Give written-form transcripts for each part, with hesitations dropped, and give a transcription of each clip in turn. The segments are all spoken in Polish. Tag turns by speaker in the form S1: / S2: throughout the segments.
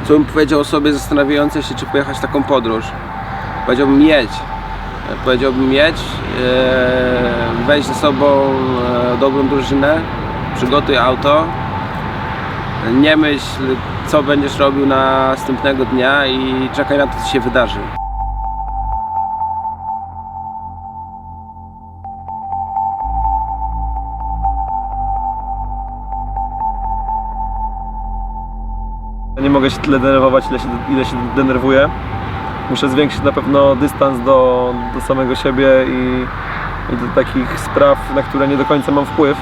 S1: Co bym powiedział osobie zastanawiającej się, czy pojechać taką podróż? Powiedziałbym jedź. Weź ze sobą dobrą drużynę, przygotuj auto, nie myśl, co będziesz robił następnego dnia i czekaj na to, co się wydarzy.
S2: Nie mogę się tyle denerwować, ile się denerwuję. Muszę zwiększyć na pewno dystans do samego siebie i do takich spraw, na które nie do końca mam wpływ.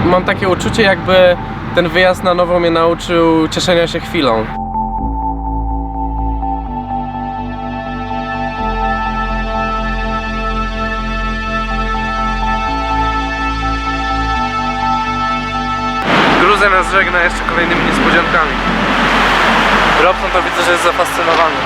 S3: Mam takie uczucie, jakby ten wyjazd na nowo mnie nauczył cieszenia się chwilą. Gruzja nas żegna jeszcze kolejnymi niespodziankami. Robson to widzę, że jest zafascynowany.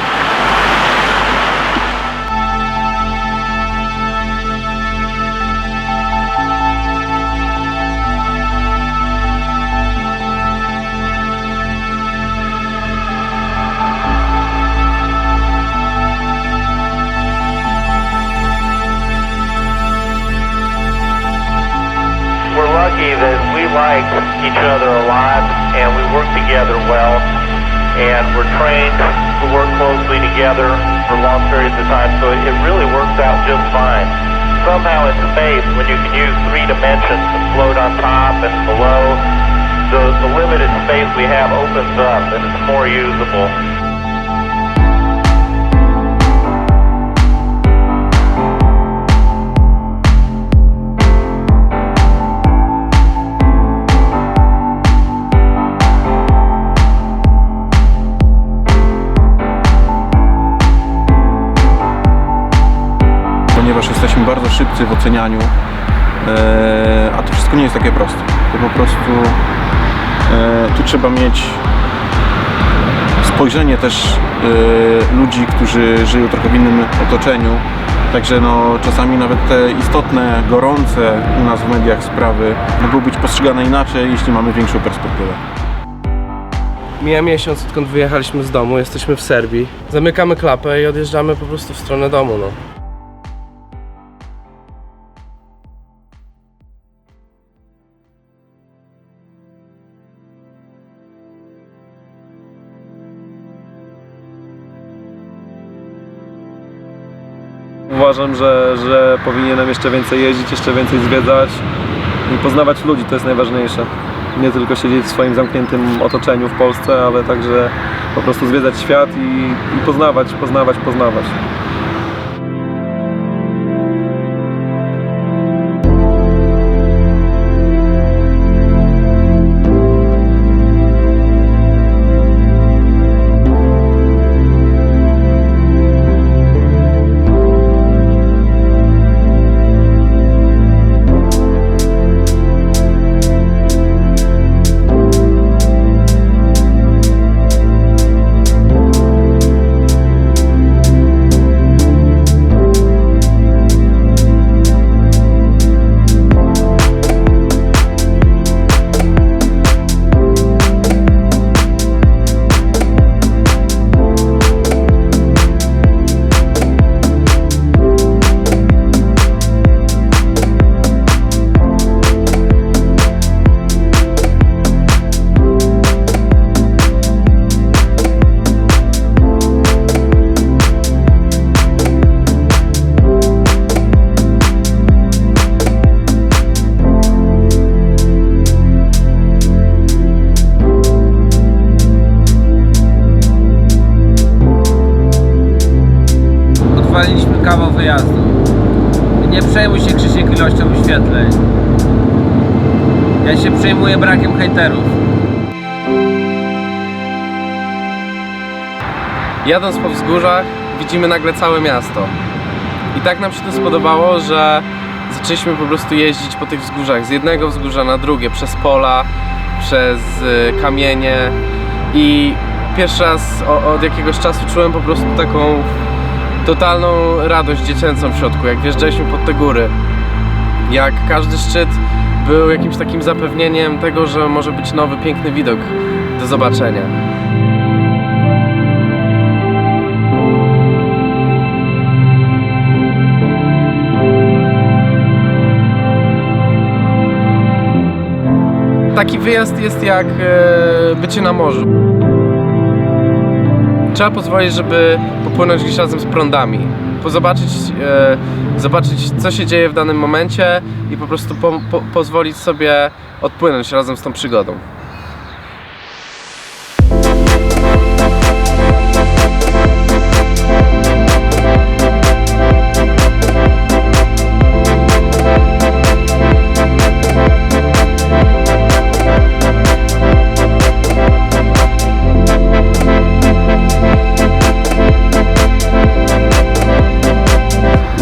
S4: We're lucky that we like each other a lot and we work together well, and we're trained to work closely together for long periods of time, so it really works out just fine. Somehow in space, when you can use 3 dimensions to float on top and below, the limited space we have opens up and it's more usable.
S5: Ponieważ jesteśmy bardzo szybcy w ocenianiu, a to wszystko nie jest takie proste. To po prostu tu trzeba mieć spojrzenie też ludzi, którzy żyją trochę w innym otoczeniu. Także no, czasami nawet te istotne, gorące u nas w mediach sprawy mogą być postrzegane inaczej, jeśli mamy większą perspektywę.
S3: Mija miesiąc, odkąd wyjechaliśmy z domu, jesteśmy w Serbii. Zamykamy klapę i odjeżdżamy po prostu w stronę domu, no.
S2: Uważam, że powinienem jeszcze więcej jeździć, jeszcze więcej zwiedzać i poznawać ludzi, to jest najważniejsze. Nie tylko siedzieć w swoim zamkniętym otoczeniu w Polsce, ale także po prostu zwiedzać świat i poznawać.
S1: Odwaliliśmy kawał wyjazdu. Nie przejmuj się, Krzysiek, ilością wyświetleń. Ja się przejmuję brakiem hejterów.
S3: Jadąc po wzgórzach widzimy nagle całe miasto. I tak nam się to spodobało, że zaczęliśmy po prostu jeździć po tych wzgórzach, z jednego wzgórza na drugie, przez pola, przez kamienie I pierwszy raz od jakiegoś czasu czułem po prostu taką totalną radość dziecięcą w środku, jak wjeżdżaliśmy pod te góry. Jak każdy szczyt był jakimś takim zapewnieniem tego, że może być nowy, piękny widok do zobaczenia. Taki wyjazd jest jak bycie na morzu. Trzeba pozwolić, żeby popłynąć gdzieś razem z prądami, zobaczyć co się dzieje w danym momencie i po prostu pozwolić sobie odpłynąć razem z tą przygodą.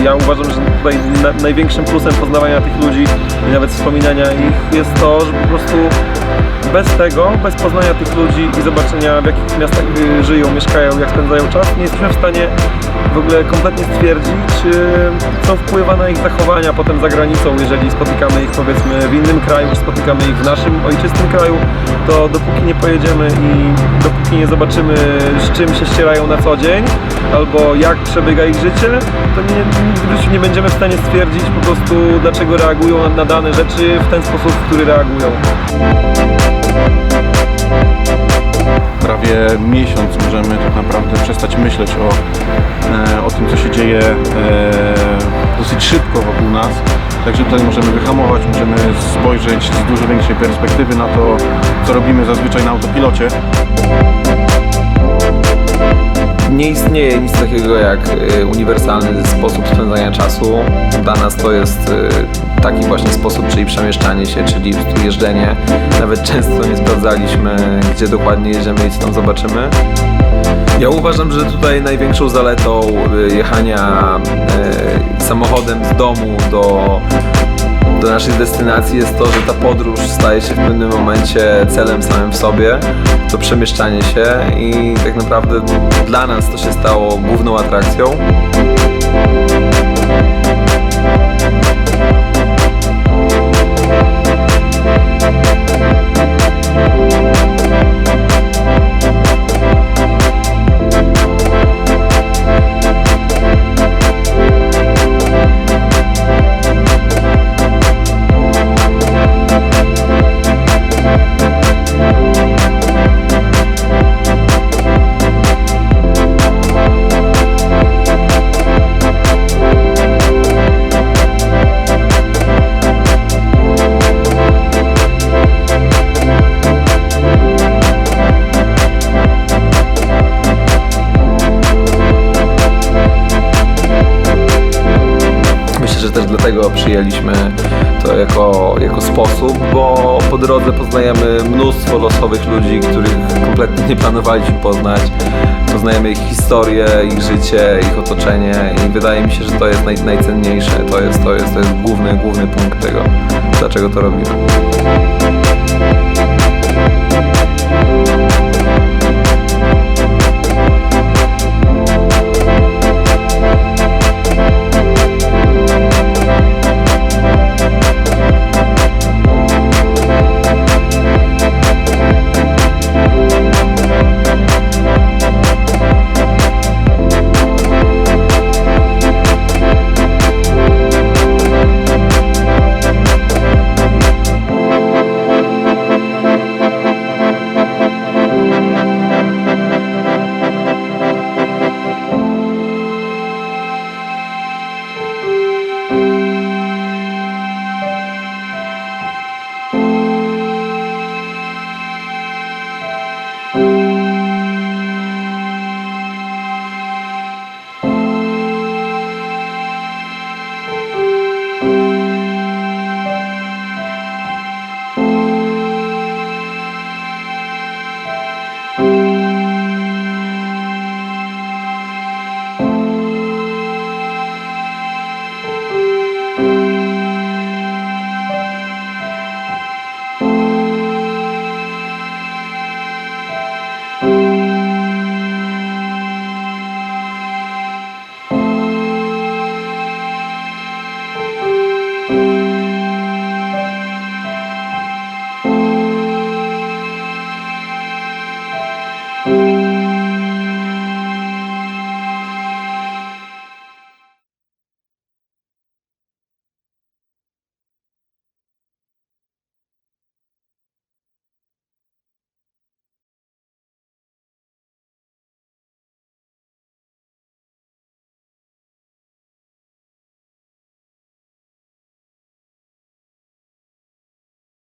S2: Ja uważam, że tutaj największym plusem poznawania tych ludzi i nawet wspominania ich jest to, że po prostu bez poznania tych ludzi i zobaczenia, w jakich miastach żyją, mieszkają, jak spędzają czas, nie jesteśmy w stanie w ogóle kompletnie stwierdzić, co wpływa na ich zachowania potem za granicą. Jeżeli spotykamy ich, powiedzmy, w innym kraju, czy spotykamy ich w naszym ojczystym kraju, to dopóki nie pojedziemy i dopóki nie zobaczymy, z czym się ścierają na co dzień, albo jak przebiega ich życie, to nigdy w życiu nie będziemy w stanie stwierdzić po prostu, dlaczego reagują na dane rzeczy w ten sposób, w który reagują.
S5: Prawie miesiąc możemy tak naprawdę przestać myśleć o tym, co się dzieje dosyć szybko wokół nas. Także tutaj możemy wyhamować, możemy spojrzeć z dużo większej perspektywy na to, co robimy zazwyczaj na autopilocie.
S6: Nie istnieje nic takiego jak uniwersalny sposób spędzania czasu. Dla nas to jest taki właśnie sposób, czyli przemieszczanie się, czyli jeżdżenie. Nawet często nie sprawdzaliśmy, gdzie dokładnie jedziemy i co tam zobaczymy. Ja uważam, że tutaj największą zaletą jechania samochodem z domu do naszej destynacji jest to, że ta podróż staje się w pewnym momencie celem samym w sobie, to przemieszczanie się i tak naprawdę dla nas to się stało główną atrakcją. Też dlatego przyjęliśmy to jako sposób, bo po drodze poznajemy mnóstwo losowych ludzi, których kompletnie nie planowaliśmy poznać. Poznajemy ich historię, ich życie, ich otoczenie i wydaje mi się, że to jest najcenniejsze. To jest główny punkt tego, dlaczego to robimy.